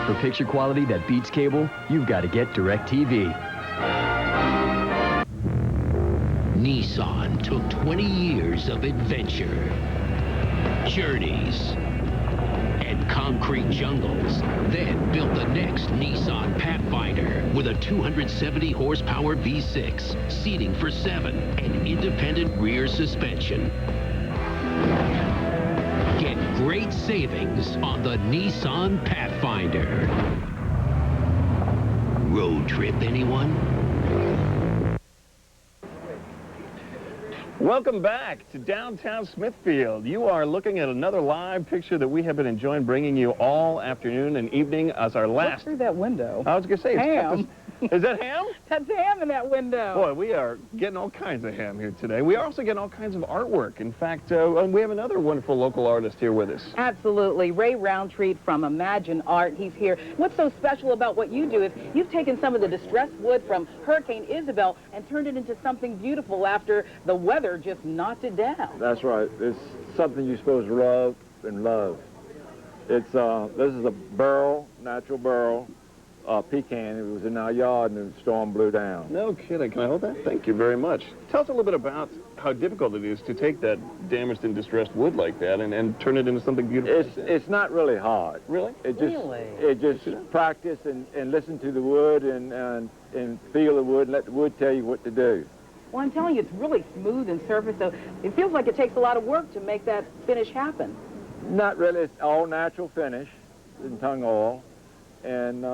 For picture quality that beats cable, you've got to get DirecTV. Nissan took 20 years of adventure, journeys, and concrete jungles, then built the next Nissan Pathfinder with a 270 horsepower V6, seating for 7, and independent rear suspension. Get great savings on the Nissan Pathfinder. Road trip, anyone? Welcome back to downtown Smithfield. You are looking at another live picture that we have been enjoying bringing you all afternoon and evening as our last. Look through that window. I was going to say, ham. Is that ham? That's ham in that window. Boy, we are getting all kinds of ham here today. We are also getting all kinds of artwork. In fact, we have another wonderful local artist here with us. Absolutely. Ray Roundtree from Imagine Art. He's here. What's so special about what you do is you've taken some of the distressed wood from Hurricane Isabel and turned it into something beautiful after the weather just knocked it down. That's right. It's something you're supposed to rub and love. It's this is a burl, natural burl. Pecan. It was in our yard and the storm blew down. No kidding. Can I hold that? Thank you very much. Tell us a little bit about how difficult it is to take that damaged and distressed wood like that and turn it into something beautiful. It's not really hard. Really? It just practice and listen to the wood and feel the wood and let the wood tell you what to do. Well, I'm telling you, it's really smooth and surface, so it feels like it takes a lot of work to make that finish happen. Not really. It's all natural finish in tung oil. And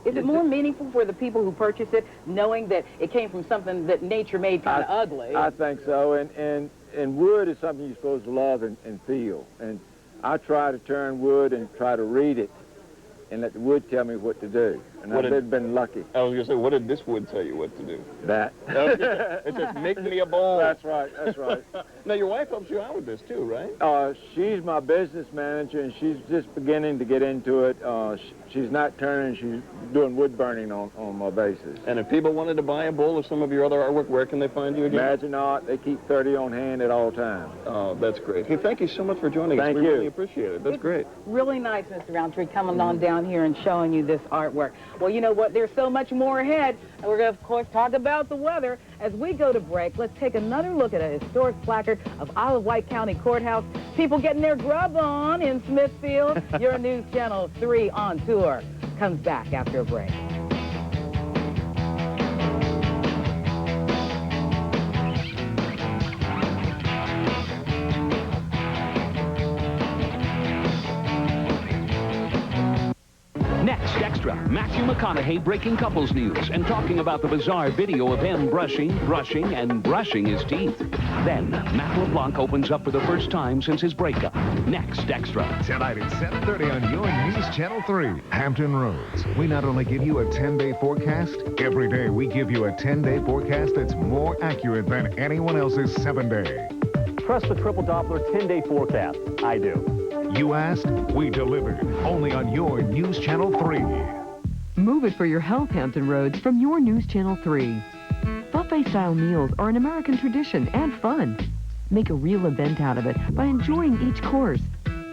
is it more meaningful for the people who purchase it, knowing that it came from something that nature made kind of ugly? I think so. And wood is something you're supposed to love and feel. And I try to turn wood and try to read it and let the wood tell me what to do. And I've been lucky. I was going to say, what did this wood tell you what to do? That. Okay. It says, make me a bowl. That's right. That's right. Now, your wife helps you out with this, too, right? She's my business manager, and she's just beginning to get into it. She's not turning. She's doing wood burning on my basis. And if people wanted to buy a bowl of some of your other artwork, where can they find you again? Imagine Art. They keep 30 on hand at all times. Oh, that's great. Hey, thank you so much for joining us. Thank you. We really appreciate it. That's great. Really nice, Mr. Roundtree, coming on down here and showing you this artwork. Well, you know what? There's so much more ahead. And we're going to, of course, talk about the weather. As we go to break, let's take another look at a historic placard of Isle of Wight County Courthouse. People getting their grub on in Smithfield. Your News Channel 3 on tour comes back after a break. Next Extra, Matthew McConaughey breaking couples news and talking about the bizarre video of him brushing his teeth. Then, Matt LeBlanc opens up for the first time since his breakup. Next Extra. Tonight at 7:30 on your News Channel 3. Hampton Roads. We not only give you a 10-day forecast, every day we give you a 10-day forecast that's more accurate than anyone else's 7-day. Trust the Triple Doppler 10-day forecast. I do. You asked, we delivered. Only on your News Channel 3. Move it for your health, Hampton Roads, from your News Channel 3. Buffet-style meals are an American tradition and fun. Make a real event out of it by enjoying each course.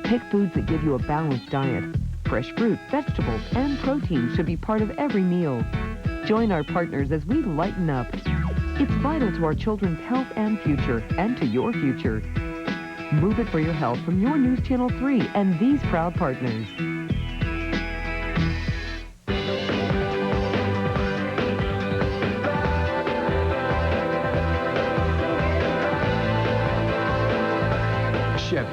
Pick foods that give you a balanced diet. Fresh fruit, vegetables, and protein should be part of every meal. Join our partners as we lighten up. It's vital to our children's health and future, and to your future. Move it for your health from your News Channel 3 and these proud partners. Chevy.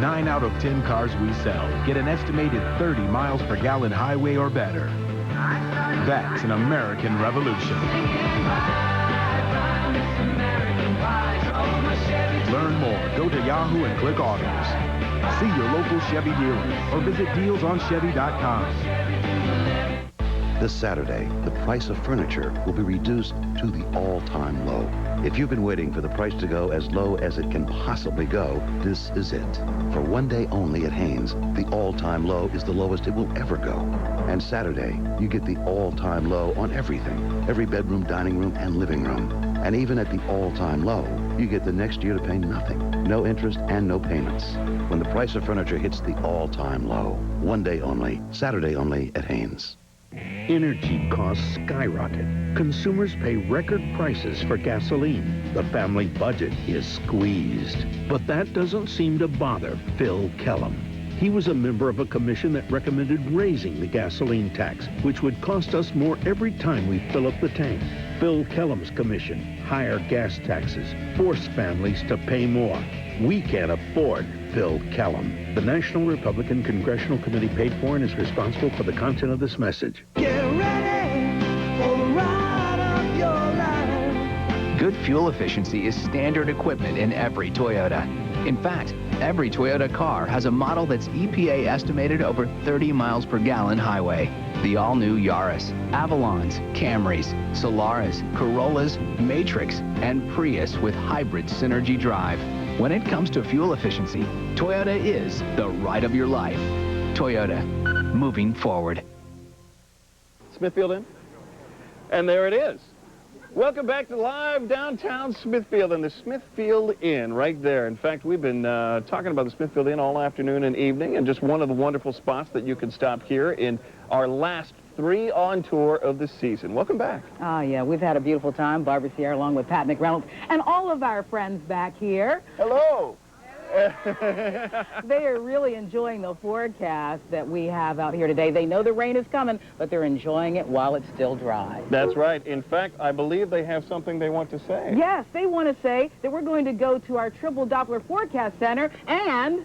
9 out of 10 cars we sell get an estimated 30 miles per gallon highway or better. That's an American revolution. Learn more. Go to Yahoo and click Autos. See your local Chevy dealer or visit dealsonchevy.com. This Saturday, the price of furniture will be reduced to the all-time low. If you've been waiting for the price to go as low as it can possibly go, this is it. For one day only at Haynes, the all-time low is the lowest it will ever go. And Saturday, you get the all-time low on everything. Every bedroom, dining room, and living room. And even at the all-time low, you get the next year to pay nothing. No interest and no payments. when the price of furniture hits the all-time low. One day only, Saturday only at Haynes. Energy costs skyrocket. Consumers pay record prices for gasoline. The family budget is squeezed. But that doesn't seem to bother Phil Kellum. He was a member of a commission that recommended raising the gasoline tax, which would cost us more every time we fill up the tank. Phil Kellum's commission, higher gas taxes, force families to pay more. We can't afford Phil Kellum. The National Republican Congressional Committee paid for and is responsible for the content of this message. Get ready for the ride of your life. Good fuel efficiency is standard equipment in every Toyota. In fact, every Toyota car has a model that's EPA estimated over 30 miles per gallon highway. The all-new Yaris, Avalons, Camrys, Solaris, Corollas, Matrix, and Prius with hybrid Synergy drive. When it comes to fuel efficiency, Toyota is the ride of your life. Toyota, moving forward. Smithfield Inn? And there it is. Welcome back to live downtown Smithfield and the Smithfield Inn right there. In fact, we've been talking about the Smithfield Inn all afternoon and evening, and just one of the wonderful spots that you can stop here in our last 3 on tour of the season. Welcome back. Oh, yeah, we've had a beautiful time. Barbara Ciara along with Pat McReynolds and all of our friends back here. Hello. They are really enjoying the forecast that we have out here today. They know the rain is coming, but they're enjoying it while it's still dry. That's right. In fact, I believe they have something they want to say. Yes, they want to say that we're going to go to our Triple Doppler Forecast Center and...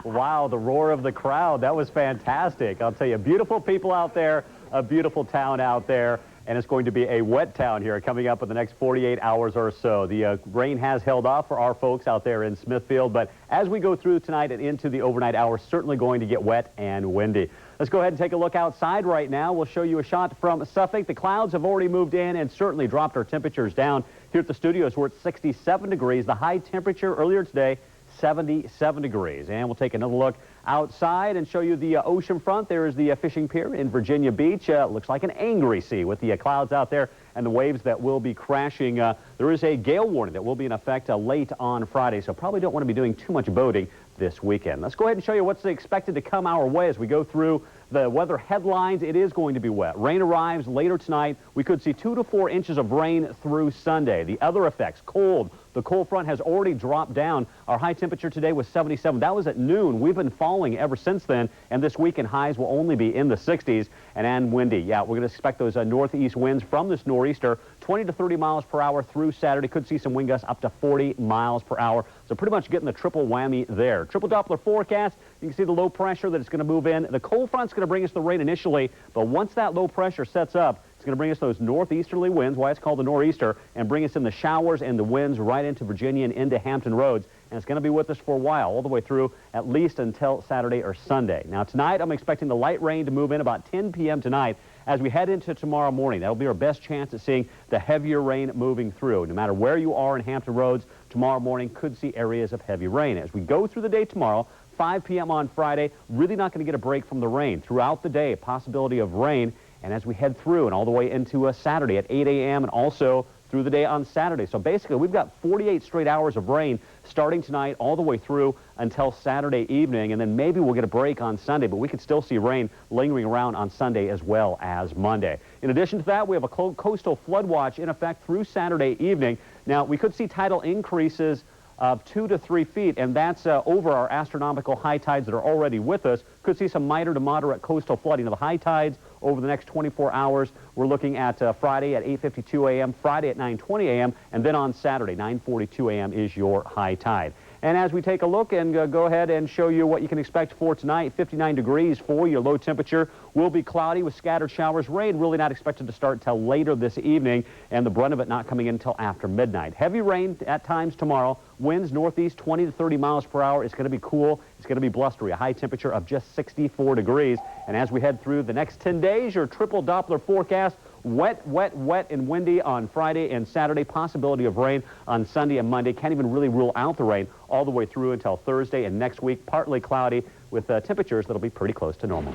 Wow, the roar of the crowd. That was fantastic. I'll tell you, beautiful people out there, a beautiful town out there. And it's going to be a wet town here coming up in the next 48 hours or so. The rain has held off for our folks out there in Smithfield, but as we go through tonight and into the overnight hours, certainly going to get wet and windy. Let's go ahead and take a look outside right now. We'll show you a shot from Suffolk. The clouds have already moved in and certainly dropped our temperatures down. Here at the studios, we're at 67 degrees. The high temperature earlier today, 77 degrees. And we'll take another look outside and show you the ocean front. There is the fishing pier in Virginia Beach. Looks like an angry sea with the clouds out there and the waves that will be crashing. There is a gale warning that will be in effect late on Friday, so probably don't want to be doing too much boating this weekend. Let's go ahead and show you what's expected to come our way as we go through the weather headlines. It is going to be wet. Rain arrives later tonight. We could see 2 to 4 inches of rain through Sunday. The other effects, cold. The cold front has already dropped down. Our high temperature today was 77. That was at noon. We've been falling ever since then, and this weekend highs will only be in the 60s and windy. Yeah, we're going to expect those northeast winds from this nor'easter, 20 to 30 miles per hour through Saturday. Could see some wind gusts up to 40 miles per hour. So pretty much getting the triple whammy there. Triple Doppler forecast. You can see the low pressure that it's going to move in. The cold front's going to bring us the rain initially, but once that low pressure sets up, it's going to bring us those northeasterly winds, why it's called the nor'easter, and bring us in the showers and the winds right into Virginia and into Hampton Roads. And it's going to be with us for a while, all the way through at least until Saturday or Sunday. Now, tonight, I'm expecting the light rain to move in about 10 p.m. tonight. As we head into tomorrow morning, that'll be our best chance at seeing the heavier rain moving through. No matter where you are in Hampton Roads, tomorrow morning could see areas of heavy rain. As we go through the day tomorrow, 5 p.m. on Friday, really not going to get a break from the rain. Throughout the day, a possibility of rain. And as we head through and all the way into Saturday at 8 a.m. and also through the day on Saturday. So basically, we've got 48 straight hours of rain starting tonight all the way through until Saturday evening, and then maybe we'll get a break on Sunday, but we could still see rain lingering around on Sunday as well as Monday. In addition to that, we have a coastal flood watch in effect through Saturday evening. Now, we could see tidal increases of 2 to 3 feet, and that's over our astronomical high tides that are already with us. Could see some minor to moderate coastal flooding. Now, the high tides over the next 24 hours, we're looking at Friday at 8:52 a.m., Friday at 9:20 a.m., and then on Saturday, 9:42 a.m. is your high tide. And as we take a look and go ahead and show you what you can expect for tonight, 59 degrees for your low temperature. Will be cloudy with scattered showers. Rain really not expected to start till later this evening, and the brunt of it not coming in until after midnight. Heavy rain at times tomorrow. Winds northeast 20 to 30 miles per hour. It's going to be cool. It's going to be blustery. A high temperature of just 64 degrees. And as we head through the next 10 days, your triple Doppler forecast. Wet, wet, wet and windy on Friday and Saturday. Possibility of rain on Sunday and Monday. Can't even really rule out the rain all the way through until Thursday and next week. Partly cloudy with temperatures that'll be pretty close to normal.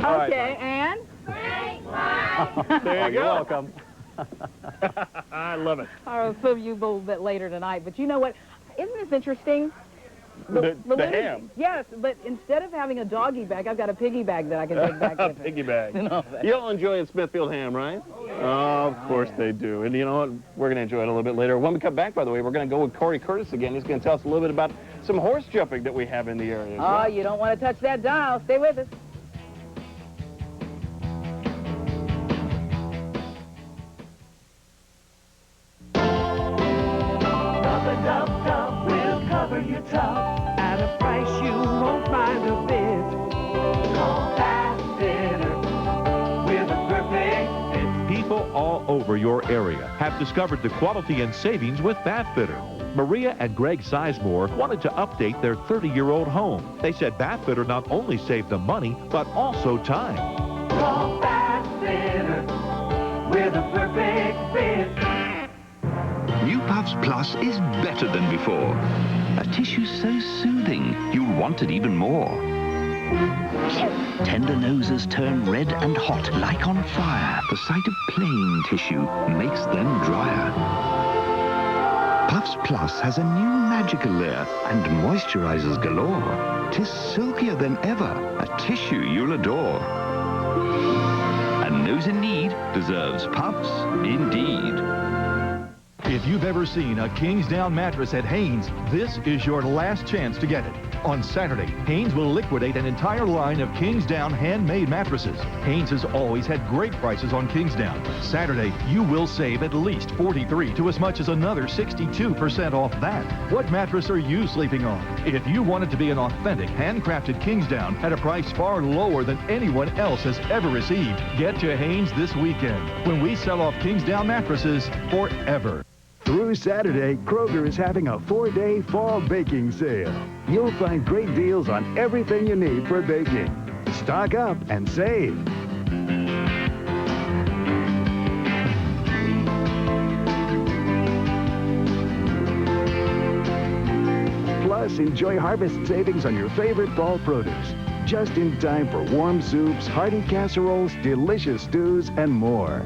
Okay, and? There you go. You're welcome. I love it. I'll film you a little bit later tonight. But you know what? Isn't this interesting? The ham. Yes, but instead of having a doggy bag, I've got a piggy bag that I can take back with me. Piggy bag. And all that. You all enjoy a Smithfield ham, right? Oh, of course they do. And you know what? We're going to enjoy it a little bit later. When we come back, by the way, we're going to go with Corey Curtis again. He's going to tell us a little bit about some horse jumping that we have in the area. Oh, you don't want to touch that dial. Stay with us. Dub will cover your top at a price you won't find a bit. Call Pat Dinner with a perfect fit. People all over your area have discovered the quality and savings with Bath Fitter. Maria and Greg Sizemore wanted to update their 30-year-old home. They said Bath Fitter not only saved them money, but also time. Call Pat Dinner with a perfect fit. New Puffs Plus is better than before. A tissue so soothing, you'll want it even more. Tender noses turn red and hot like on fire. The sight of plain tissue makes them drier. Puffs Plus has a new magical layer and moisturizers galore. 'Tis silkier than ever, a tissue you'll adore. A nose in need deserves Puffs indeed. If you've ever seen a Kingsdown mattress at Haynes, this is your last chance to get it. On Saturday, Haynes will liquidate an entire line of Kingsdown handmade mattresses. Haynes has always had great prices on Kingsdown. Saturday, you will save at least 43% to as much as another 62% off that. What mattress are you sleeping on? If you want it to be an authentic, handcrafted Kingsdown at a price far lower than anyone else has ever received, get to Haynes this weekend when we sell off Kingsdown mattresses forever. Through Saturday, Kroger is having a 4-day fall baking sale. You'll find great deals on everything you need for baking. Stock up and save. Plus, enjoy harvest savings on your favorite fall produce. Just in time for warm soups, hearty casseroles, delicious stews, and more.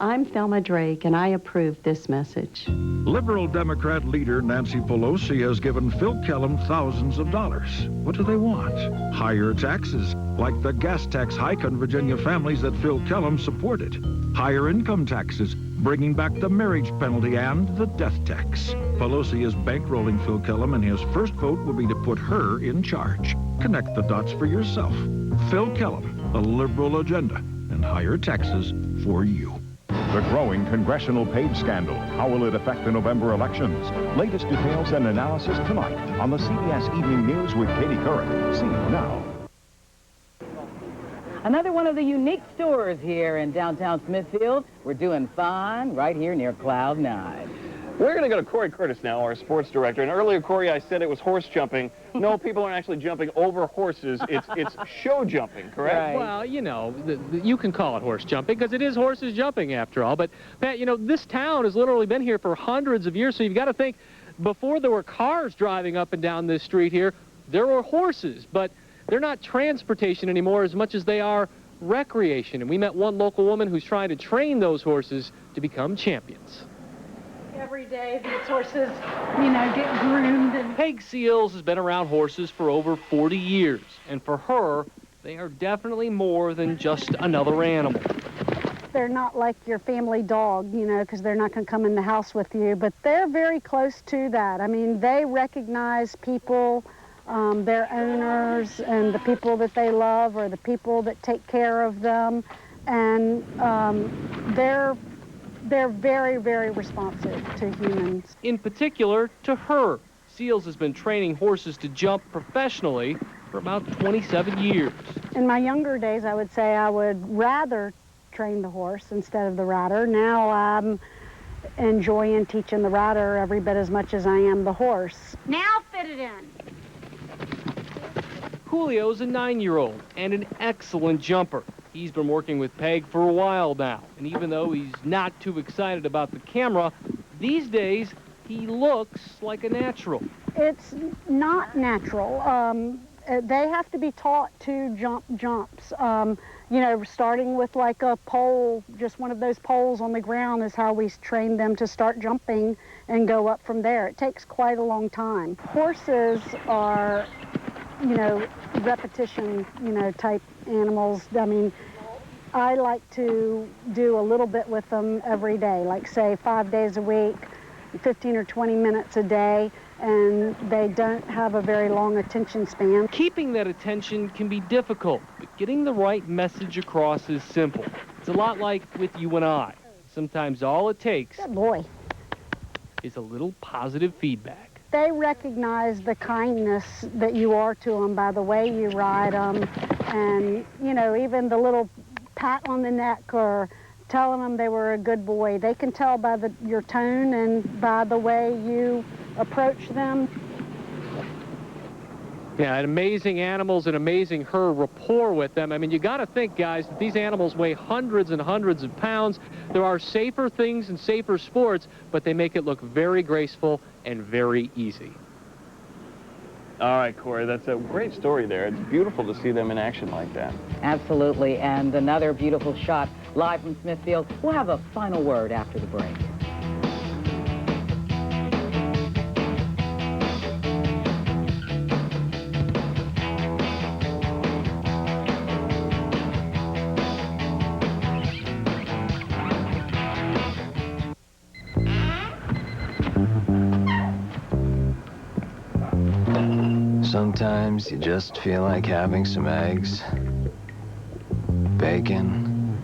I'm Thelma Drake, and I approve this message. Liberal Democrat leader Nancy Pelosi has given Phil Kellum thousands of dollars. What do they want? Higher taxes, like the gas tax hike on Virginia families that Phil Kellum supported. Higher income taxes, bringing back the marriage penalty and the death tax. Pelosi is bankrolling Phil Kellum, and his first vote will be to put her in charge. Connect the dots for yourself. Phil Kellum, a liberal agenda, and higher taxes for you. The growing congressional page scandal. How will it affect the November elections? Latest details and analysis tonight on the CBS Evening News with Katie Curran. See you now. Another one of the unique stores here in downtown Smithfield. We're doing fine right here near Cloud 9. We're going to go to Corey Curtis now, our sports director. And earlier, Corey, I said it was horse jumping. No, people aren't actually jumping over horses. It's show jumping, correct? Right. Well, you know, you can call it horse jumping because it is horses jumping after all. But, Pat, you know, this town has literally been here for hundreds of years. So you've got to think, before there were cars driving up and down this street here, there were horses. But they're not transportation anymore as much as they are recreation. And we met one local woman who's trying to train those horses to become champions. Every day these horses, you know, get groomed. And Peg Seals has been around horses for over 40 years, and for her, they are definitely more than just another animal. they're not like your family dog, you know, because they're not going to come in the house with you, but they're very close to that. I mean, they recognize people, their owners, and the people that they love, or the people that take care of them, and they're very, very responsive to humans. In particular, to her. Seals has been training horses to jump professionally for about 27 years. In my younger days, I would say I would rather train the horse instead of the rider. Now I'm enjoying teaching the rider every bit as much as I am the horse. Now fit it in. Julio's a 9-year-old and an excellent jumper. He's been working with Peg for a while now, and even though he's not too excited about the camera, these days he looks like a natural. It's not natural. they have to be taught to jump jumps. You know, starting with like a pole, just one of those poles on the ground is how we train them to start jumping and go up from there. It takes quite a long time. Horses are, you know, repetition, you know, type animals. I mean, I like to do a little bit with them every day, like say 5 days a week, 15 or 20 minutes a day, and they don't have a very long attention span. Keeping that attention can be difficult, but getting the right message across is simple. It's a lot like with you and I. Sometimes all it takes is a little positive feedback. They recognize the kindness that you are to them by the way you ride them, and, you know, even the little pat on the neck or telling them they were a good boy. They can tell by your tone and by the way you approach them. Yeah, and amazing animals and amazing her rapport with them. I mean, you got to think, guys, that these animals weigh hundreds and hundreds of pounds. There are safer things and safer sports, but they make it look very graceful and very easy. All right, Corey, that's a great story there. It's beautiful to see them in action like that. Absolutely, and another beautiful shot live from Smithfield. We'll have a final word after the break. Sometimes you just feel like having some eggs, bacon,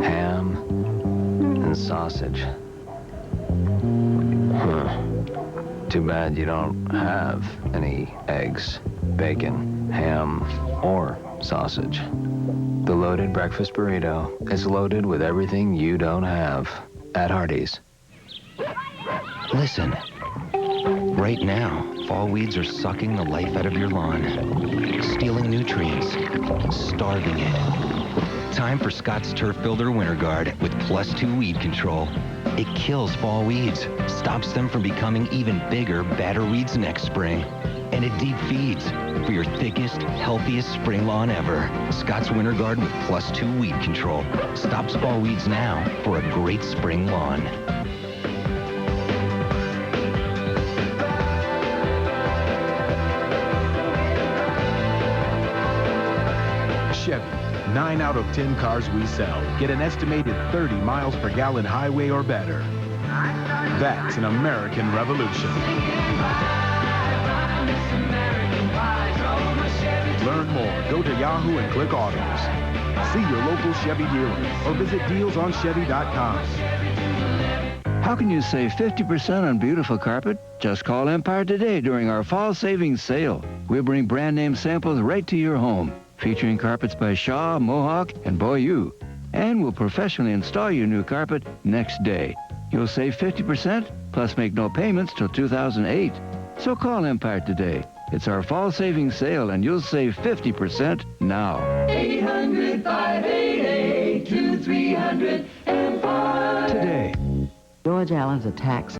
ham, and sausage. Too bad you don't have any eggs, bacon, ham, or sausage. The loaded breakfast burrito is loaded with everything you don't have at Hardee's. Listen. Right now, fall weeds are sucking the life out of your lawn, stealing nutrients, starving it. Time for Scott's Turf Builder Winter Guard with +2 weed control. It kills fall weeds, stops them from becoming even bigger, badder weeds next spring. And it deep feeds for your thickest, healthiest spring lawn ever. Scott's Winter Guard with +2 weed control. Stops fall weeds now for a great spring lawn. Chevy. 9 out of 10 cars we sell get an estimated 30 miles per gallon highway or better. That's an American revolution. Learn more. Go to Yahoo and click Autos. See your local Chevy dealer or visit dealsonchevy.com. How can you save 50% on beautiful carpet? Just call Empire today during our fall savings sale. We'll bring brand name samples right to your home, featuring carpets by Shaw, Mohawk, and Boyu. And we'll professionally install your new carpet next day. You'll save 50%, plus make no payments till 2008. So call Empire today. It's our fall savings sale, and you'll save 50% now. 800-588-2300 Empire. Today. George Allen's a tax